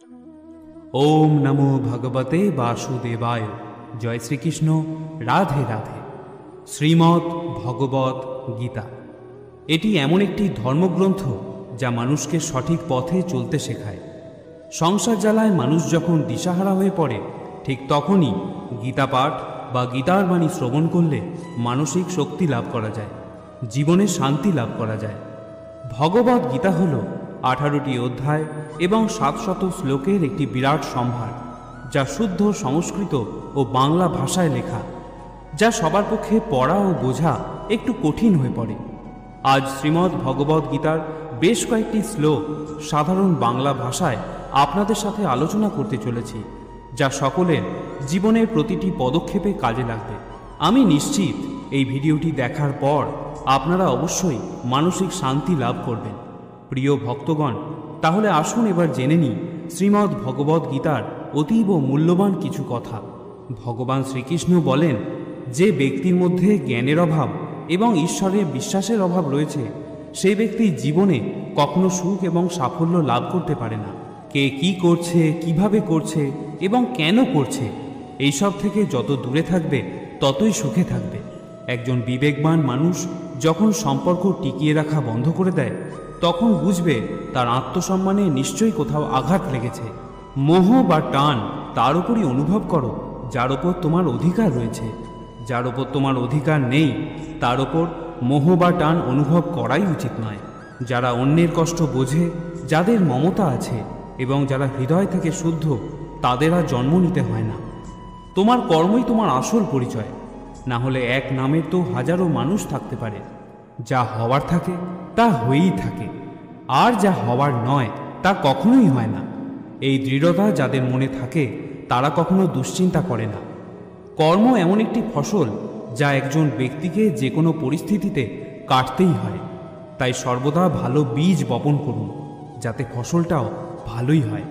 ওম নমো ভগবতে বাসুদেবায়। জয় শ্রীকৃষ্ণ। রাধে রাধে। শ্রীমদ্ ভগবত গীতা এটি এমন একটি ধর্মগ্রন্থ যা মানুষকে সঠিক পথে চলতে শেখায়। সংসার জ্বালায় মানুষ যখন দিশাহারা হয়ে পড়ে, ঠিক তখনই গীতা পাঠ বা গীতার বাণী শ্রবণ করলে মানসিক শক্তি লাভ করা যায়, জীবনে শান্তি লাভ করা যায়। ভগবত গীতা হল 18টি অধ্যায় এবং 700 শ্লোকের একটি বিরাট সম্ভার, যা শুদ্ধ সংস্কৃত ও বাংলা ভাষায় লেখা, যা সবার পক্ষে পড়া ও বোঝা একটু কঠিন হয়ে পড়ে। আজ শ্রীমদ্ ভগবত গীতার বেশ কয়েকটি শ্লোক সাধারণ বাংলা ভাষায় আপনাদের সাথে আলোচনা করতে চলেছি, যা সকলের জীবনের প্রতিটি পদক্ষেপে কাজে লাগবে। আমি নিশ্চিত এই ভিডিওটি দেখার পর আপনারা অবশ্যই মানসিক শান্তি লাভ করবেন। প্রিয় ভক্তগণ, তাহলে আসুন এবার জেনে নিই শ্রীমদ্ ভগবত গীতার অতীব মূল্যবান কিছু কথা। ভগবান শ্রীকৃষ্ণ বলেন, যে ব্যক্তির মধ্যে জ্ঞানের অভাব এবং ঈশ্বরের বিশ্বাসের অভাব রয়েছে, সেই ব্যক্তি জীবনে কখনো সুখ এবং সাফল্য লাভ করতে পারে না। কে কি করছে, কিভাবে করছে এবং কেন করছে, এইসব থেকে যত দূরে থাকবে ততই সুখে থাকবে। একজন বিবেকবান মানুষ যখন সম্পর্ক টিকিয়ে রাখা বন্ধ করে দেয়, তখন বুঝবে তার আত্মসম্মানে নিশ্চয়ই কোথাও আঘাত লেগেছে। মোহ বা টান তার উপরই অনুভব করো যার ওপর তোমার অধিকার রয়েছে। যার ওপর তোমার অধিকার নেই, তার ওপর মোহ বা টান অনুভব করাই উচিত নয়। যারা অন্যের কষ্ট বোঝে, যাদের মমতা আছে এবং যারা হৃদয় থেকে শুদ্ধ, তাদের আর জন্ম নিতে হয় না। তোমার কর্মই তোমার আসল পরিচয়। না হলে এক নামের তো হাজারো মানুষ থাকতে পারে। যা হওয়ার থাকে তা হয়েই থাকে, আর যা হওয়ার নয় তা কখনোই হয় না। এই দৃঢ়তা যাদের মনে থাকে, তারা কখনো দুশ্চিন্তা করে না। কর্ম এমন একটি ফসল যা একজন ব্যক্তিকে যে কোনো পরিস্থিতিতে কাটতেই হয়। তাই সর্বদা ভালো বীজ বপন করুন, যাতে ফসলটাও ভালোই হয়।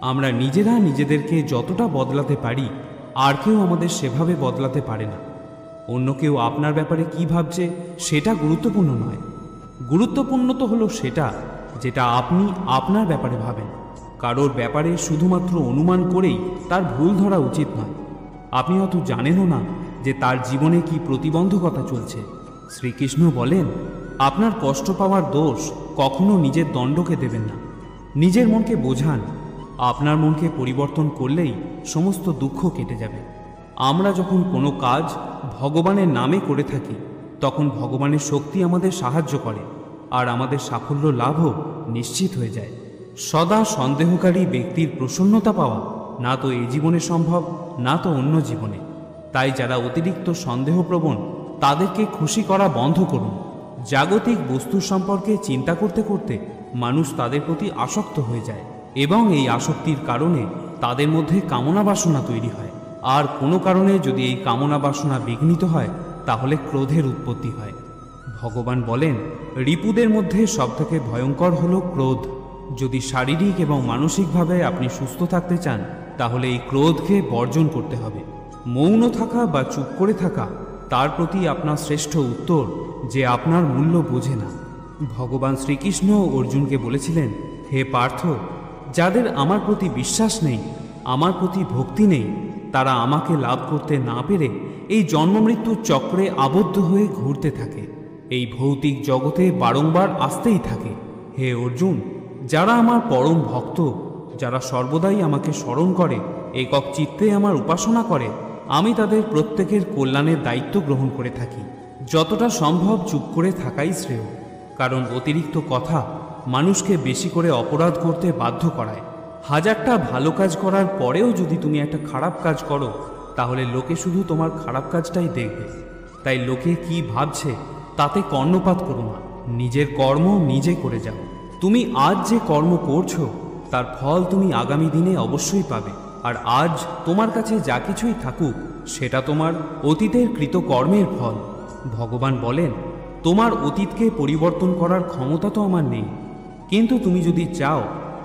আমরা নিজেরা নিজেদেরকে যতটা বদলাতে পারি, আর কেউ আমাদের সেভাবে বদলাতে পারে না। অন্য কেউ আপনার ব্যাপারে কি ভাবছে সেটা গুরুত্বপূর্ণ নয়। গুরুত্বপূর্ণ তো হলো সেটা যেটা আপনি আপনার ব্যাপারে ভাবেন। কারোর ব্যাপারে শুধুমাত্র অনুমান করেই তার ভুল ধরা উচিত নয়। আপনি হয়তো জানেনও না যে তার জীবনে কি প্রতিবন্ধকতা চলছে। শ্রীকৃষ্ণ বলেন, আপনার কষ্ট পাওয়ার দোষ কখনো নিজের দণ্ডকে দেবেন না। নিজের মনকে বোঝান। আপনার মনকে পরিবর্তন করলেই সমস্ত দুঃখ কেটে যাবে। আমরা যখন কোনো কাজ ভগবানের নামে করে থাকি, তখন ভগবানের শক্তি আমাদের সাহায্য করে, আর আমাদের সাফল্য লাভও নিশ্চিত হয়ে যায়। সদা সন্দেহকারী ব্যক্তির প্রসন্নতা পাওয়া না তো এই জীবনে সম্ভব, না তো অন্য জীবনে। তাই যারা অতিরিক্ত সন্দেহপ্রবণ, তাদেরকে খুশি করা বন্ধ করুন। জাগতিক বস্তু সম্পর্কে চিন্তা করতে করতে মানুষ তাদের প্রতি আসক্ত হয়ে যায়, এবং এই আসক্তির কারণে তাদের মধ্যে কামনা বাসনা তৈরি হয়। আর কোনো কারণে যদি এই কামনা বাসনা বিঘ্নিত হয়, তাহলে ক্রোধের উৎপত্তি হয়। ভগবান বলেন, রিপুদের মধ্যে সবথেকে ভয়ঙ্কর হলো ক্রোধ। যদি শারীরিক এবং মানসিকভাবে আপনি সুস্থ থাকতে চান, তাহলে এই ক্রোধকে বর্জন করতে হবে। মৌন থাকা বা চুপ করে থাকা তার প্রতি আপনার শ্রেষ্ঠ উত্তর যে আপনার মূল্য বোঝে না। ভগবান শ্রীকৃষ্ণ অর্জুনকে বলেছিলেন, হে পার্থ, যাদের আমার প্রতি বিশ্বাস নেই, আমার প্রতি ভক্তি নেই, তারা আমাকে লাভ করতে না পেরে এই জন্মমৃত্যুর চক্রে আবদ্ধ হয়ে ঘুরতে থাকে। এই ভৌতিক জগতে বারংবার আসতেই থাকে। হে অর্জুন, যারা আমার পরম ভক্ত, যারা সর্বদাই আমাকে স্মরণ করে, একক চিত্তে আমার উপাসনা করে, আমি তাদের প্রত্যেকের কল্যাণের দায়িত্ব গ্রহণ করে থাকি। যতটা সম্ভব চুপ করে থাকাই শ্রেয়, কারণ অতিরিক্ত কথা মানুষকে বেশি করে অপরাধ করতে বাধ্য করায়। হাজারটা ভালো কাজ করার পরেও যদি তুমি একটা খারাপ কাজ করো, তাহলে লোকে শুধু তোমার খারাপ কাজটাই দেখবে। তাই লোকে কি ভাবছে তাতে কর্ণপাত করো না। নিজের কর্ম নিজে করে যাও। তুমি আজ যে কর্ম করছো, তার ফল তুমি আগামী দিনে অবশ্যই পাবে। আর আজ তোমার কাছে যা কিছুই থাকুক, সেটা তোমার অতীতের কৃত কর্মের ফল। ভগবান বলেন, তোমার অতীতকে পরিবর্তন করার ক্ষমতা তো আমার নেই, কিন্তু তুমি যদি চাও,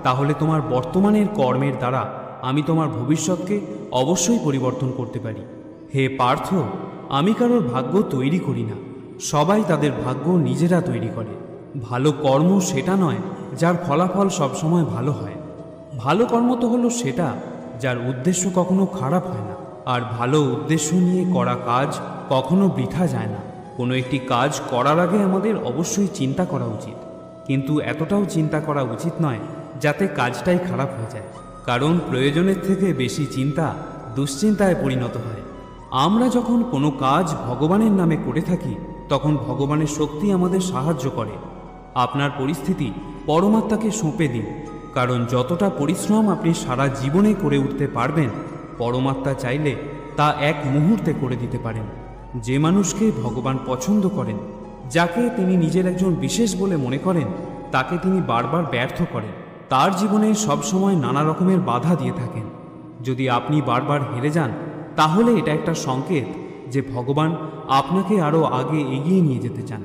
তাহলে তোমার বর্তমানের কর্মের দ্বারা আমি তোমার ভবিষ্যৎকে অবশ্যই পরিবর্তন করতে পারি। হে পার্থ, আমি কারোর ভাগ্য তৈরি করি না। সবাই তাদের ভাগ্য নিজেরা তৈরি করে। ভালো কর্ম সেটা নয় যার ফলাফল সবসময় ভালো হয়। ভালো কর্ম তো হলো সেটা যার উদ্দেশ্য কখনো খারাপ হয় না, আর ভালো উদ্দেশ্য নিয়ে করা কাজ কখনো বৃথা যায় না। কোনো একটি কাজ করার আগে আমাদের অবশ্যই চিন্তা করা উচিত, কিন্তু এতটাও চিন্তা করা উচিত নয় যাতে কাজটাই খারাপ হয়ে যায়, কারণ প্রয়োজনের থেকে বেশি চিন্তা দুশ্চিন্তায় পরিণত হয়। আমরা যখন কোনো কাজ ভগবানের নামে করে থাকি তখন ভগবানের শক্তি আমাদের সাহায্য করে। আপনার পরিস্থিতি পরমাত্মাকে সঁপে দিন, কারণ যতটা পরিশ্রম আপনি সারা জীবনে করে উঠতে পারবেন পরমাত্মা চাইলে তা এক মুহূর্তে করে দিতে পারেন। যে মানুষকে ভগবান পছন্দ করেন, যাকে তিনি নিজের একজন বিশেষ বলে মনে করেন, তাকে তিনি বারবার ব্যর্থ করেন, তার জীবনে সবসময় নানা রকমের বাধা দিয়ে থাকেন। যদি আপনি বারবার হেরে যান তাহলে এটা একটা সংকেত যে ভগবান আপনাকে আরও আগে এগিয়ে নিয়ে যেতে চান।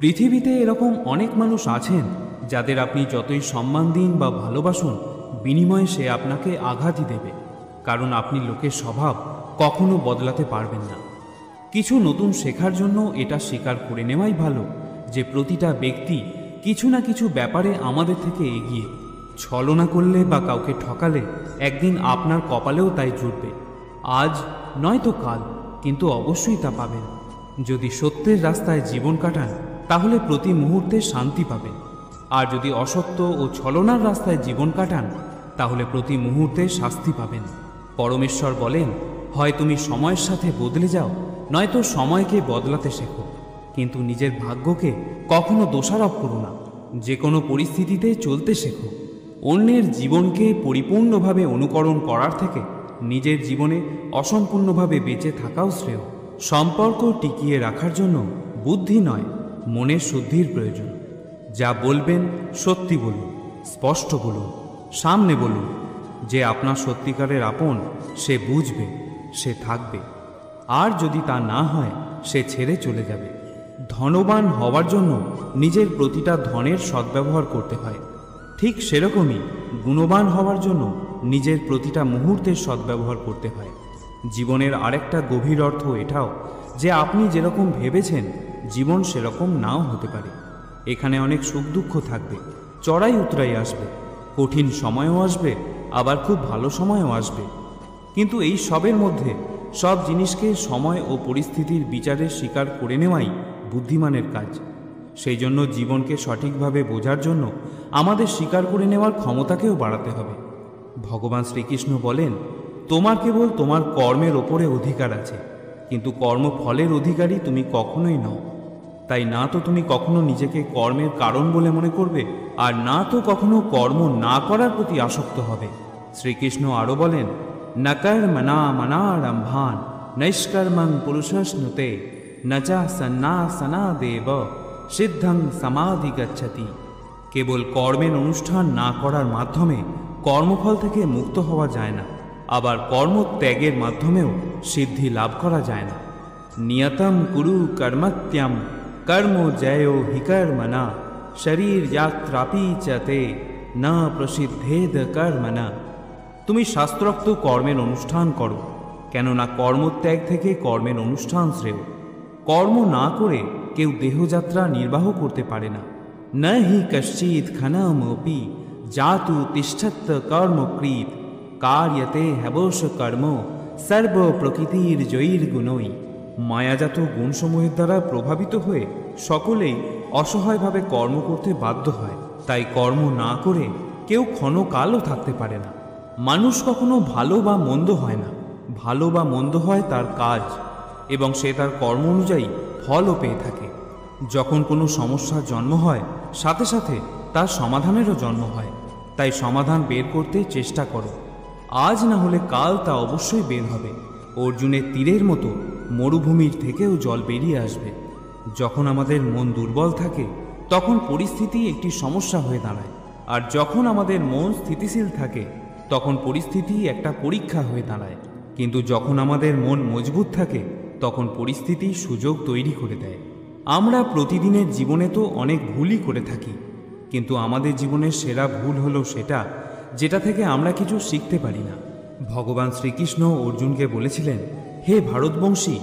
পৃথিবীতে এরকম অনেক মানুষ আছেন যাদের আপনি যতই সম্মান দিন বা ভালোবাসুন, বিনিময়ে সে আপনাকে আঘাতই দেবে, কারণ আপনি লোকের স্বভাব কখনো বদলাতে পারবেন না। কিছু নতুন শেখার জন্য এটা স্বীকার করে নেওয়াই ভালো যে প্রতিটা ব্যক্তি কিছু না কিছু ব্যাপারে আমাদের থেকে এগিয়ে। ছলনা করলে বা কাউকে ঠকালে একদিন আপনার কপালেও তাই জুটবে, আজ নয়তো কাল, কিন্তু অবশ্যই তা পাবেন। যদি সত্যের রাস্তায় জীবন কাটান তাহলে প্রতি মুহূর্তে শান্তি পাবেন, আর যদি অসত্য ও ছলনার রাস্তায় জীবন কাটান তাহলে প্রতি মুহূর্তে শাস্তি পাবেন। পরমেশ্বর বলেন, হয় তুমি সময়ের সাথে বদলে যাও, নয়তো সময়কে বদলাতে শেখো, কিন্তু নিজের ভাগ্যকে কখনো দোষারোপ করো না। যে কোনো পরিস্থিতিতে চলতে শেখো। অন্যের জীবনকে পরিপূর্ণভাবে অনুকরণ করার থেকে নিজের জীবনে অসম্পূর্ণভাবে বেঁচে থাকাও শ্রেয়। সম্পর্ক টিকিয়ে রাখার জন্য বুদ্ধি নয়, মনের শুদ্ধির প্রয়োজন। যা বলবেন সত্যি বলুন, স্পষ্ট বলুন, সামনে বলুন। যে আপনার সত্যিকারের আপন সে বুঝবে, সে থাকবে, আর যদি তা না হয় সে ছেড়ে চলে যাবে। ধনবান হওয়ার জন্য নিজের প্রতিটা ধনের সদ্ব্যবহার করতে হয়, ঠিক সেরকমই গুণবান হওয়ার জন্য নিজের প্রতিটা মুহূর্তের সদ্ব্যবহার করতে হয়। জীবনের আরেকটা গভীর অর্থ এটাও যে আপনি যেরকম ভেবেছেন জীবন সেরকম নাও হতে পারে। এখানে অনেক সুখ দুঃখ থাকবে, চড়াই উতরাই আসবে, কঠিন সময়ও আসবে, আবার খুব ভালো সময়ও আসবে। কিন্তু এই সবের মধ্যে সব জিনিসকে সময় ও পরিস্থিতির বিচারে স্বীকার করে নেওয়াই বুদ্ধিমানের কাজ। সেই জন্য জীবনকে সঠিকভাবে বোঝার জন্য আমাদের স্বীকার করে নেওয়ার ক্ষমতাকেও বাড়াতে হবে। ভগবান শ্রীকৃষ্ণ বলেন, তোমার কেবল তোমার কর্মের ওপরে অধিকার আছে, কিন্তু কর্মফলের অধিকারী তুমি কখনোই নও। তাই না তো তুমি কখনো নিজেকে কর্মের কারণ বলে মনে করবে, আর না তো কখনো কর্ম না করার প্রতি আসক্ত হবে। শ্রীকৃষ্ণ আরও বলেন, নকর মনা মনারম্ভান নৈষ্কর্মং পুরুষস্নুতে নচা সন্ন্যাসনা দেব সিদ্ধং সমাধি গচ্ছতি। কেবল কর্মের অনুষ্ঠান না করার মাধ্যমে কর্মফল থেকে মুক্ত হওয়া যায় না, আবার কর্মত্যাগের মাধ্যমেও সিদ্ধি লাভ করা যায় না। নিয়তম কুরু কর্মত্যম কর্ম জয় হিকর্মনা শরীর যাত্রাপি চতে না প্রসিদ্ধেদ কর্মনা। তুমি শাস্ত্রোক্ত কর্মের অনুষ্ঠান করো, কেননা কর্মত্যাগ থেকে কর্মের অনুষ্ঠান শ্রেয়। কর্ম না করে কেউ দেহযাত্রা নির্বাহ করতে পারে না। ন হি কশ্চিৎ ক্ষণমপি জাতু তিষ্ঠত কর্মকৃত কার্যতে হ্যবশ কর্ম সর্ব প্রকৃতির জয়ীর গুণই। মায়াজাত গুণসমূহের দ্বারা প্রভাবিত হয়ে সকলেই অসহায়ভাবে কর্ম করতে বাধ্য হয়। তাই কর্ম না করে কেউ ক্ষণকালও থাকতে পারে না। মানুষ কখনো ভালো বা মন্দ হয় না, ভালো বা মন্দ হয় তার কাজ, এবং সে তার কর্ম অনুযায়ী ফলও পেয়ে থাকে। যখন কোনো সমস্যার জন্ম হয় সাথে সাথে তার সমাধানেরও জন্ম হয়। তাই সমাধান বের করতে চেষ্টা করো, আজ না হলে কাল তা অবশ্যই বের হবে। অর্জুনের তীরের মতো মরুভূমির থেকেও জল বেরিয়ে আসবে। যখন আমাদের মন দুর্বল থাকে তখন পরিস্থিতি একটি সমস্যা হয়ে দাঁড়ায়, আর যখন আমাদের মন স্থিতিশীল থাকে তখন পরিস্থিতি একটা পরীক্ষা হয়ে দাঁড়ায়। কিন্তু যখন আমাদের মন মজবুত থাকে তখন পরিস্থিতি সুযোগ তৈরি করে দেয়। আমরা প্রতিদিনের জীবনে তো অনেক ভুলই করে থাকি, কিন্তু আমাদের জীবনের সেরা ভুল হলো সেটা যেটা থেকে আমরা কিছু শিখতে পারি না। ভগবান শ্রীকৃষ্ণ অর্জুনকে বলেছিলেন, হে ভারতবংশী,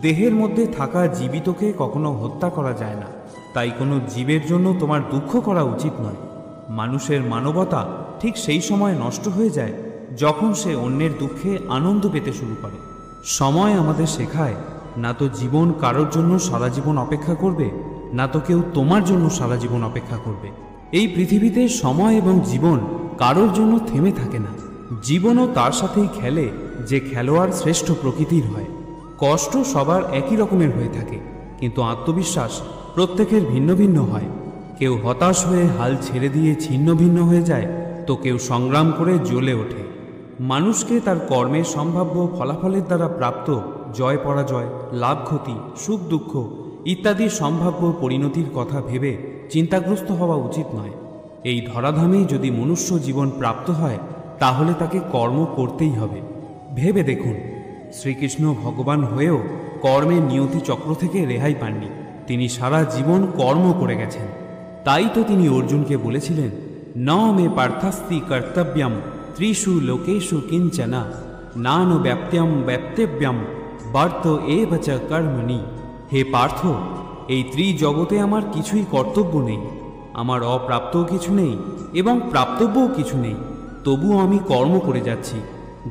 দেহের মধ্যে থাকা জীবিতকে কখনো হত্যা করা যায় না, তাই কোনো জীবের জন্য তোমার দুঃখ করা উচিত নয়। মানুষের মানবতা ঠিক সেই সময় নষ্ট হয়ে যায় যখন সে অন্যের দুঃখে আনন্দ পেতে শুরু করে। সময় আমাদের শেখায়, না তো জীবন কারোর জন্য সারা জীবন অপেক্ষা করবে, না তো কেউ তোমার জন্য সারা জীবন অপেক্ষা করবে। এই পৃথিবীতে সময় এবং জীবন কারোর জন্য থেমে থাকে না। জীবনও তার সাথেই খেলে যে খেলোয়াড় শ্রেষ্ঠ প্রকৃতির হয়। কষ্ট সবার একই রকমের হয়ে থাকে, কিন্তু আত্মবিশ্বাস প্রত্যেকের ভিন্ন ভিন্ন হয়। কেউ হতাশ হয়ে হাল ছেড়ে দিয়ে ছিন্ন ভিন্ন হয়ে যায়, তো কেউ সংগ্রাম করে জ্বলে ওঠে। মানুষকে তার কর্মের সম্ভাব্য ফলাফলের দ্বারা প্রাপ্ত জয় পরাজয়, লাভ ক্ষতি, সুখ দুঃখ ইত্যাদি সম্ভাব্য পরিণতির কথা ভেবে চিন্তাগ্রস্ত হওয়া উচিত নয়। এই ধরাধামে যদি মনুষ্য জীবন প্রাপ্ত হয়, তাহলে তাকে কর্ম করতেই হবে। ভেবে দেখুন, শ্রীকৃষ্ণ ভগবান হয়েও কর্মের নিয়তি চক্র থেকে রেহাই পাননি। তিনি সারা জীবন কর্ম করে গেছেন। তাই তো তিনি অর্জুনকে বলেছিলেন, ন মে পার্থাস্তি কর্তব্যম ত্রিষু লোকেষু কিঞ্চনা নানো ব্যাপ্ত্যম ব্যাপ্তেব্যম বর্ত এব চ কর্মণি। হে পার্থ, এই ত্রিজগতে আমার কিছুই কর্তব্য নেই, আমার অপ্রাপ্তও কিছু নেই এবং প্রাপ্তব্যও কিছু নেই, তবুও আমি কর্ম করে যাচ্ছি।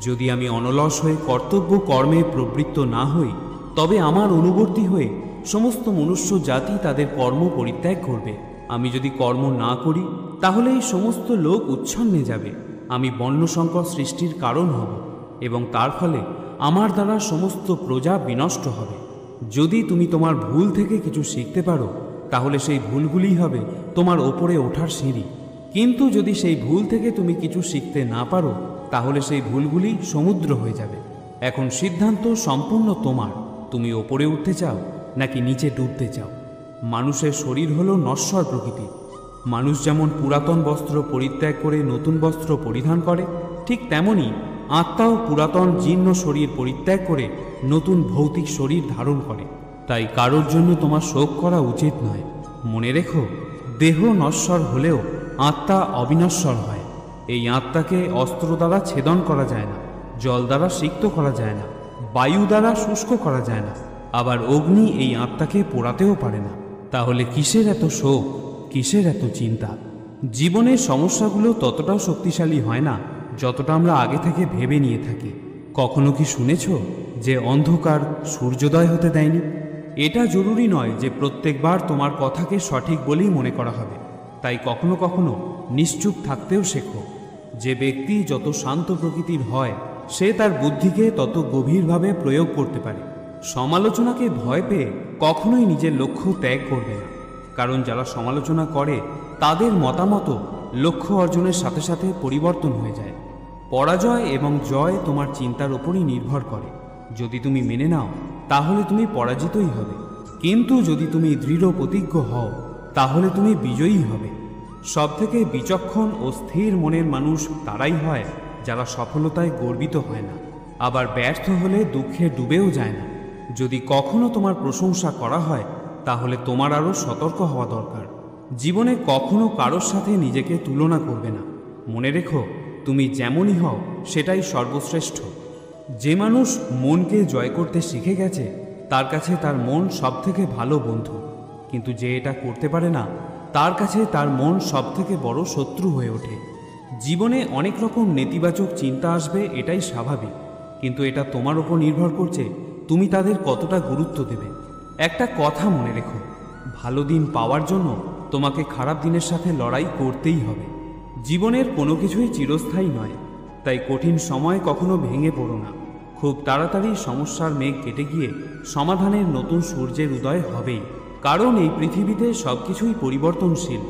যদি আমি অনলস হয়ে কর্তব্য কর্মে প্রবৃত্ত না হই, তবে আমার অনুবর্তী হয়ে সমস্ত মনুষ্য জাতি তাদের কর্ম পরিত্যাগ করবে। আমি যদি কর্ম না করি, তাহলে এই সমস্ত লোক উচ্ছন্নে যাবে। আমি বর্ণসংকর সৃষ্টির কারণ হব এবং তার ফলে আমার দ্বারা সমস্ত প্রজা বিনষ্ট হবে। যদি তুমি তোমার ভুল থেকে কিছু শিখতে পারো, তাহলে সেই ভুলগুলিই হবে তোমার ওপরে ওঠার সিঁড়ি। কিন্তু যদি সেই ভুল থেকে তুমি কিছু শিখতে না পারো, তাহলে সেই ভুলগুলি সমুদ্র হয়ে যাবে। এখন সিদ্ধান্ত সম্পূর্ণ তোমার। তুমি ওপরে উঠতে চাও নাকি নিচে ডুবতে চাও? মানুষের শরীর হলো নশ্বর প্রকৃতি। মানুষ যেমন পুরাতন বস্ত্র পরিত্যাগ করে নতুন বস্ত্র পরিধান করে, ঠিক তেমনি আত্মাও পুরাতন জীর্ণ শরীর পরিত্যাগ করে নতুন ভৌতিক শরীর ধারণ করে। তাই কারোর জন্য তোমার শোক করা উচিত নয়। মনে রেখো, দেহ নশ্বর হলেও আত্মা অবিনশ্বর হয়। এই আত্মাকে অস্ত্র দ্বারা ছেদন করা যায় না, জল দ্বারা সিক্ত করা যায় না, বায়ু দ্বারা শুষ্ক করা যায় না, আবার অগ্নি এই আত্মাকে পোড়াতেও পারে না। তাহলে কিসের এত শোক, কিসের এত চিন্তা? জীবনের সমস্যাগুলো ততটাও শক্তিশালী হয় না যতটা আমরা আগে থেকে ভেবে নিয়ে থাকি। কখনো কি শুনেছ যে অন্ধকার সূর্যোদয় হতে দেয়নি? এটা জরুরি নয় যে প্রত্যেকবার তোমার কথাকে সঠিক বলেই মনে করা হবে। তাই কখনো কখনো নিশ্চুপ থাকতেও শেখো। যে ব্যক্তি যত শান্ত প্রকৃতির হয়, সে তার বুদ্ধিকে তত গভীরভাবে প্রয়োগ করতে পারে। সমালোচনাকে ভয় পেয়ে কখনোই নিজের লক্ষ্য ত্যাগ করবে না, কারণ যারা সমালোচনা করে তাদের মতামত লক্ষ্য অর্জনের সাথে সাথে পরিবর্তন হয়ে যায়। পরাজয় এবং জয় তোমার চিন্তার উপরই নির্ভর করে। যদি তুমি মেনে নাও, তাহলে তুমি পরাজিতই হবে, কিন্তু যদি তুমি দৃঢ় প্রতিজ্ঞ হও, তাহলে তুমি বিজয়ী হবে। সবথেকে বিচক্ষণ ও স্থির মনের মানুষ তারাই হয় যারা সফলতায় গর্বিত হয় না, আবার ব্যর্থ হলে দুঃখে ডুবেও যায় না। যদি কখনো তোমার প্রশংসা করা হয়, তাহলে তোমার আরও সতর্ক হওয়া দরকার। জীবনে কখনো কারোর সাথে নিজেকে তুলনা করবে না। মনে রেখো, তুমি যেমনই হও সেটাই সর্বশ্রেষ্ঠ। যে মানুষ মনকে জয় করতে শিখে গেছে, তার কাছে তার মন সবথেকে ভালো বন্ধু। কিন্তু যে এটা করতে পারে না, তার কাছে তার মন সবথেকে বড় শত্রু হয়ে ওঠে। জীবনে অনেক রকম নেতিবাচক চিন্তা আসবে, এটাই স্বাভাবিক, কিন্তু এটা তোমার উপর নির্ভর করছে তুমি তাদের কতটা গুরুত্ব দেবে। একটা কথা মনে রেখো, ভালো দিন পাওয়ার জন্য তোমাকে খারাপ দিনের সাথে লড়াই করতেই হবে। জীবনের কোনো কিছুই চিরস্থায়ী নয়, তাই কঠিন সময় কখনো ভেঙে পড়ো না। খুব তাড়াতাড়ি সমস্যার মেঘ কেটে গিয়ে সমাধানের নতুন সূর্যের উদয় হবেই, কারণ এই পৃথিবীতে সব কিছুই পরিবর্তনশীল।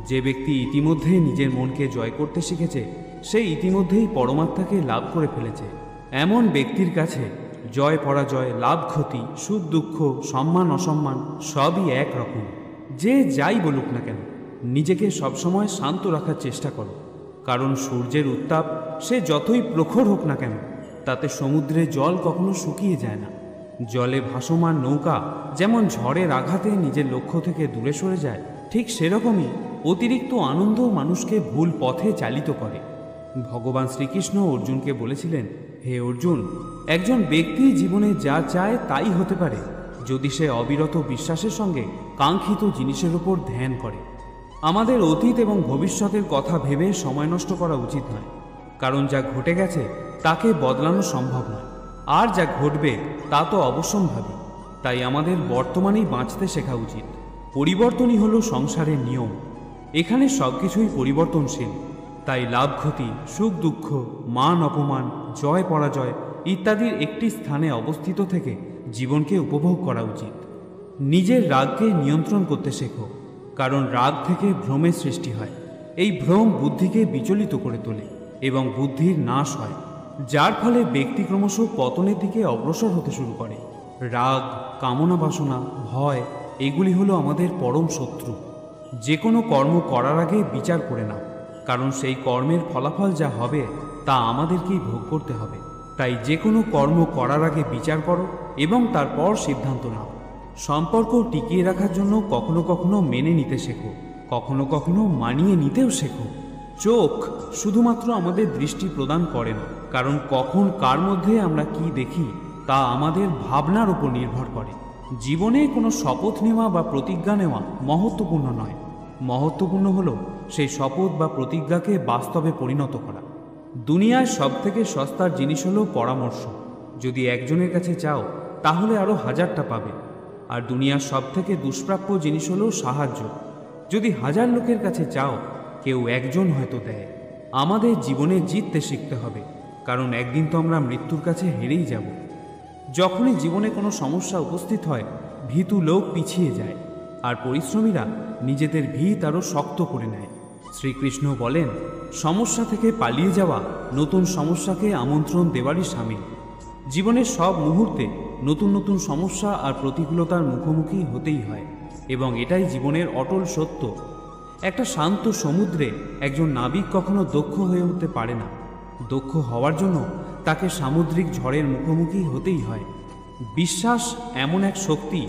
যে ব্যক্তি ইতিমধ্যে নিজের মনকে জয় করতে শিখেছে, সে ইতিমধ্যেই পরমাত্মাকে লাভ করে ফেলেছে। এমন ব্যক্তির কাছে জয় পরাজয়, লাভ ক্ষতি, সুখ দুঃখ, সম্মান অসম্মান সবই একরকম। যে যাই বলুক না কেন, নিজেকে সবসময় শান্ত রাখার চেষ্টা করো, কারণ সূর্যের উত্তাপ সে যতই প্রখর হোক না কেন, তাতে সমুদ্রে জল কখনো শুকিয়ে যায় না। জলে ভাসমান নৌকা যেমন ঝড়ের আঘাতে নিজের লক্ষ্য থেকে দূরে সরে যায়, ঠিক সেরকমই অতিরিক্ত আনন্দ মানুষকে ভুল পথে চালিত করে। ভগবান শ্রীকৃষ্ণ অর্জুনকে বলেছিলেন, হে অর্জুন, একজন ব্যক্তি জীবনে যা চায় তাই হতে পারে যদি সে অবিরত বিশ্বাসের সঙ্গে কাঙ্ক্ষিত জিনিসের উপর ধ্যান করে। আমাদের অতীত এবং ভবিষ্যতের কথা ভেবে সময় নষ্ট করা উচিত নয়, কারণ যা ঘটে গেছে তাকে বদলানো সম্ভব নয়, আর যা ঘটবে তা তো অবশ্যম্ভাবী। তাই আমাদের বর্তমানেই বাঁচতে শেখা উচিত। পরিবর্তনই হলো সংসারের নিয়ম। এখানে সব কিছুই পরিবর্তনশীল। তাই লাভ ক্ষতি, সুখ দুঃখ, মান অপমান, জয় পরাজয় ইত্যাদির একটি স্থানে অবস্থিত থেকে জীবনকে উপভোগ করা উচিত। নিজের রাগকে নিয়ন্ত্রণ করতে শেখো, কারণ রাগ থেকে ভ্রমের সৃষ্টি হয়। এই ভ্রম বুদ্ধিকে বিচলিত করে তোলে এবং বুদ্ধির নাশ হয়, যার ফলে ব্যক্তি ক্রমশ পতনের দিকে অগ্রসর হতে শুরু করে। রাগ, কামনা বাসনা, ভয় এগুলি হলো আমাদের পরম শত্রু। যে কোনো কর্ম করার আগে বিচার করে নাও, কারণ সেই কর্মের ফলাফল যা হবে তা আমাদেরকেই ভোগ করতে হবে। তাই যে কোনো কর্ম করার আগে বিচার করো এবং তারপর সিদ্ধান্ত নাও। সম্পর্ক টিকিয়ে রাখার জন্য কখনো কখনো মেনে নিতে শেখো, কখনো কখনো মানিয়ে নিতেও শেখো। চোখ শুধুমাত্র আমাদের দৃষ্টি প্রদান করে না, কারণ কখন কার মধ্যে আমরা কি দেখি তা আমাদের ভাবনার উপর নির্ভর করে। জীবনে কোনো শপথ নেওয়া বা প্রতিজ্ঞা নেওয়া মহত্বপূর্ণ নয়, মহত্বপূর্ণ হলো সেই শপথ বা প্রতিজ্ঞাকে বাস্তবে পরিণত করা। দুনিয়ার সবথেকে সস্তার জিনিস হলো পরামর্শ। যদি একজনের কাছে চাও তাহলে আরও 1000টা পাবে। আর দুনিয়ার সবথেকে দুষ্প্রাপ্য জিনিস হলো সাহায্য। যদি 1000 লোকের কাছে চাও, কেউ একজন হয়তো দেয়। আমাদের জীবনে জিততে শিখতে হবে, কারণ একদিন তো আমরা মৃত্যুর কাছে হেরেই যাব। যখনই জীবনে কোনো সমস্যা উপস্থিত হয়, ভীতু লোক পিছিয়ে যায়, আর পরিশ্রমীরা নিজেদের ভিত আরও শক্ত করে নেয়। শ্রীকৃষ্ণ বলেন, সমস্যা থেকে পালিয়ে যাওয়া নতুন সমস্যাকে আমন্ত্রণ দেওয়ারই শামিল। জীবনের সব মুহূর্তে নতুন নতুন সমস্যা আর প্রতিকূলতার মুখোমুখি হতেই হয়, এবং এটাই জীবনের অটল সত্য। একটা শান্ত সমুদ্রে একজন নাবিক কখনো দক্ষ হয়ে উঠতে পারে না। দক্ষ হওয়ার জন্য তাকে সামুদ্রিক ঝড়ের মুখোমুখি হতেই হয়। বিশ্বাস এমন এক শক্তি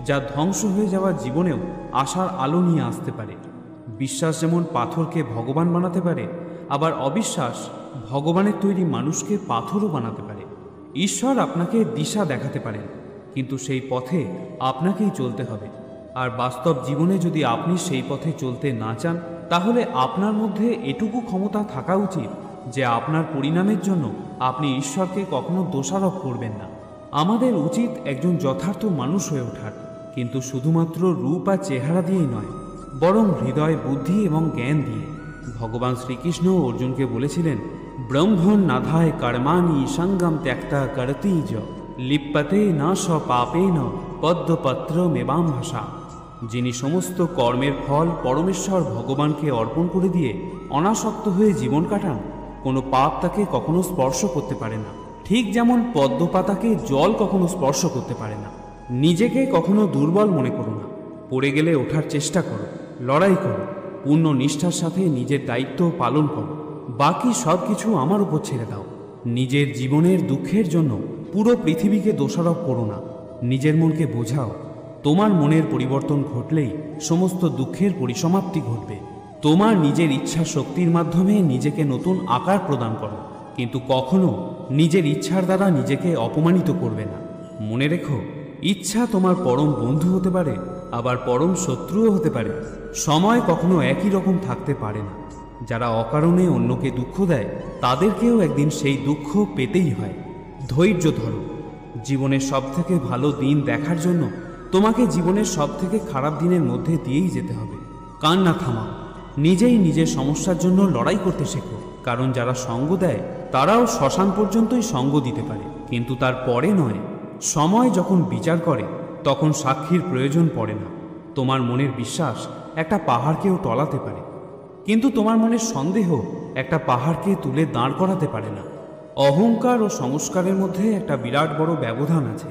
যা ধ্বংস হয়ে যাওয়া জীবনেও আশার আলো নিয়ে আসতে পারে। বিশ্বাস যেমন পাথরকে ভগবান বানাতে পারে, আবার অবিশ্বাস ভগবানের তৈরি মানুষকে পাথরও বানাতে পারে। ঈশ্বর আপনাকে দিশা দেখাতে পারেন, কিন্তু সেই পথে আপনাকেই চলতে হবে। আর বাস্তব জীবনে যদি আপনি সেই পথে চলতে না চান, তাহলে আপনার মধ্যে এটুকু ক্ষমতা থাকা উচিত যে আপনার পরিণামের জন্য আপনি ঈশ্বরকে কখনো দোষারোপ করবেন না। আমাদের উচিত একজন যথার্থ মানুষ হয়ে ওঠার, কিন্তু শুধুমাত্র রূপ আর চেহারা দিয়েই নয়, বরং হৃদয়, বুদ্ধি এবং জ্ঞান দিয়ে। ভগবান শ্রীকৃষ্ণ অর্জুনকে বলেছিলেন, ব্রহ্মণ নাধায় কর্মাণি সঙ্গম ত্যক্তা করতি য লিপ্যতে না স পাপেন পদ্মপত্র মেবাম ভাষা। যিনি সমস্ত কর্মের ফল পরমেশ্বর ভগবানকে অর্পণ করে দিয়ে অনাসক্ত হয়ে জীবন কাটান, কোনো পাপ তাকে কখনো স্পর্শ করতে পারে না। ঠিক যেমন পদ্মপাতাকে জল কখনো স্পর্শ করতে পারে না। নিজেকে কখনো দুর্বল মনে করো না। পড়ে গেলে ওঠার চেষ্টা করো, লড়াই করো, পূর্ণ নিষ্ঠার সাথে নিজের দায়িত্ব পালন করো। বাকি সব কিছু আমার উপর ছেড়ে দাও। নিজের জীবনের দুঃখের জন্য পুরো পৃথিবীকে দোষারোপ করো না। নিজের মনকে বোঝাও, তোমার মনের পরিবর্তন ঘটলেই সমস্ত দুঃখের পরিসমাপ্তি ঘটবে। তোমার নিজের ইচ্ছা শক্তির মাধ্যমে নিজেকে নতুন আকার প্রদান করো, কিন্তু কখনো নিজের ইচ্ছার দ্বারা নিজেকে অপমানিত করবে না। মনে রেখো, ইচ্ছা তোমার পরম বন্ধু হতে পারে, আবার পরম শত্রুও হতে পারে। সময় কখনো একই রকম থাকতে পারে না। যারা অকারণে অন্যকে দুঃখ দেয়, তাদেরকেও একদিন সেই দুঃখ পেতেই হয়। ধৈর্য ধরো। জীবনের সবথেকে ভালো দিন দেখার জন্য তোমাকে জীবনের সবথেকে খারাপ দিনের মধ্যে দিয়েই যেতে হবে। কান্না থামাও। নিজেই নিজের সমস্যার জন্য লড়াই করতে শেখো, কারণ যারা সঙ্গ দেয় তারাও শ্মশান পর্যন্তই সঙ্গ দিতে পারে, কিন্তু তার পরে নয়। সময় যখন বিচার করে তখন সাক্ষীর প্রয়োজন পড়ে না। তোমার মনের বিশ্বাস একটা পাহাড়কেও টলাতে পারে, কিন্তু তোমার মনের সন্দেহ একটা পাহাড়কে তুলে দাঁড় করাতে পারে না। অহংকার ও সংস্কারের মধ্যে একটা বিরাট বড় ব্যবধান আছে।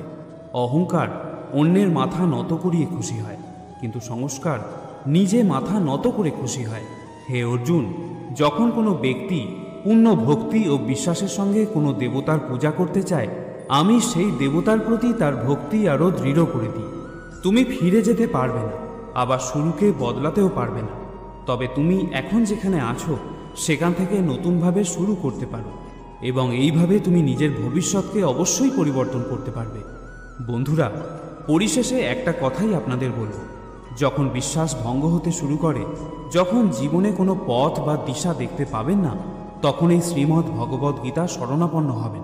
অহংকার অন্যের মাথা নত করিয়ে খুশি হয়, কিন্তু সংস্কার নিজে মাথা নত করে খুশি হয়। হে অর্জুন, যখন কোনো ব্যক্তি পূর্ণ ভক্তি ও বিশ্বাসের সঙ্গে কোনো দেবতার পূজা করতে চায়, আমি সেই দেবতার প্রতি তার ভক্তি আরও দৃঢ় করে দিই। তুমি ফিরে যেতে পারবে না, আবার শুরুকে বদলাতেও পারবে না, তবে তুমি এখন যেখানে আছো সেখান থেকে নতুনভাবে শুরু করতে পারো, এবং এইভাবে তুমি নিজের ভবিষ্যৎকে অবশ্যই পরিবর্তন করতে পারবে। বন্ধুরা, পরিশেষে একটা কথাই আপনাদের বলবো, যখন বিশ্বাস ভঙ্গ হতে শুরু করে, যখন জীবনে কোনো পথ বা দিশা দেখতে পাবেন না, তখন এই শ্রীমদ্ ভগবদ্ গীতা শরণাপন্ন হবেন।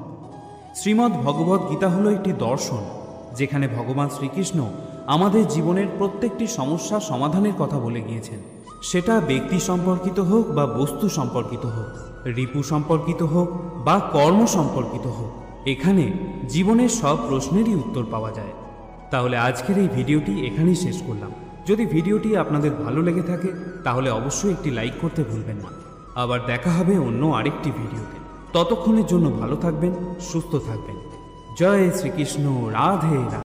শ্রীমদ্ ভগবদ্ গীতা হলো একটি দর্শন, যেখানে ভগবান শ্রীকৃষ্ণ আমাদের জীবনের প্রত্যেকটি সমস্যা সমাধানের কথা বলে গিয়েছেন। সেটা ব্যক্তি সম্পর্কিত হোক বা বস্তু সম্পর্কিত হোক, রিপু সম্পর্কিত হোক বা কর্ম সম্পর্কিত হোক, এখানে জীবনের সব প্রশ্নেরই উত্তর পাওয়া যায়। তাহলে আজকের এই ভিডিওটি এখানেই শেষ করলাম। যদি ভিডিওটি আপনাদের ভালো লেগে থাকে তাহলে অবশ্যই একটি লাইক করতে ভুলবেন না। আবার দেখা হবে অন্য আরেকটি ভিডিওতে। ততক্ষণের জন্য ভালো থাকবেন, সুস্থ থাকবেন। জয় শ্রীকৃষ্ণ। রাধে রাধে।